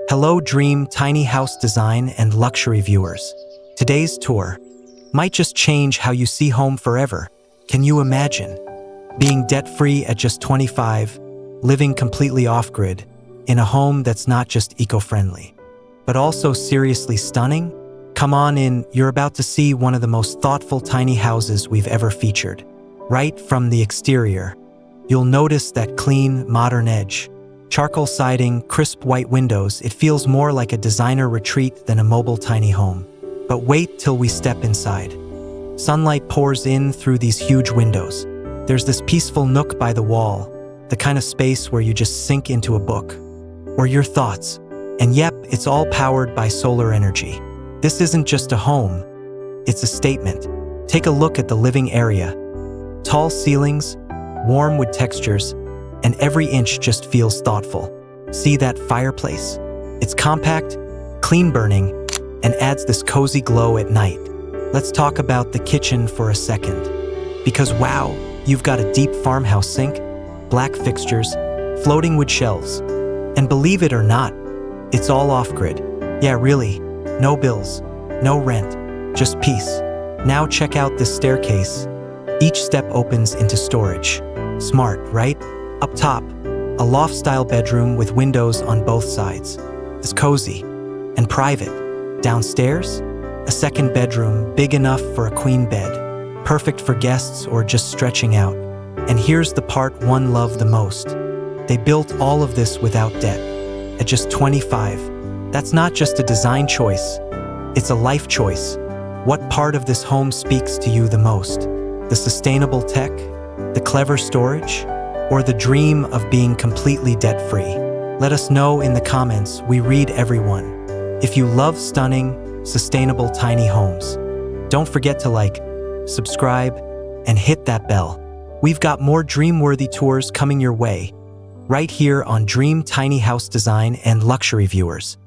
Hello dream tiny house design and luxury viewers. Today's tour might just change how you see home forever. Can you imagine being debt-free at just 25, living completely off-grid, in a home that's not just eco-friendly, but also seriously stunning? Come on in, you're about to see one of the most thoughtful tiny houses we've ever featured. Right from the exterior, you'll notice that clean, modern edge. Charcoal siding, crisp white windows, it feels more like a designer retreat than a mobile tiny home. But wait till we step inside. Sunlight pours in through these huge windows. There's this peaceful nook by the wall, the kind of space where you just sink into a book, or your thoughts. And yep, it's all powered by solar energy. This isn't just a home, it's a statement. Take a look at the living area. Tall ceilings, warm wood textures, and every inch just feels thoughtful. See that fireplace? It's compact, clean burning, and adds this cozy glow at night. Let's talk about the kitchen for a second. Because wow, you've got a deep farmhouse sink, black fixtures, floating wood shelves. And believe it or not, it's all off-grid. Yeah, really, no bills, no rent, just peace. Now check out this staircase. Each step opens into storage. Smart, right? Up top, a loft-style bedroom with windows on both sides. It's cozy and private. Downstairs, a second bedroom big enough for a queen bed, perfect for guests or just stretching out. And here's the part one love the most. They built all of this without debt. At just 25, that's not just a design choice, it's a life choice. What part of this home speaks to you the most? The sustainable tech? The clever storage? Or the dream of being completely debt-free? Let us know in the comments, we read everyone. If you love stunning, sustainable tiny homes, don't forget to like, subscribe, and hit that bell. We've got more dream-worthy tours coming your way, right here on Dream Tiny House Design and Luxury Viewers.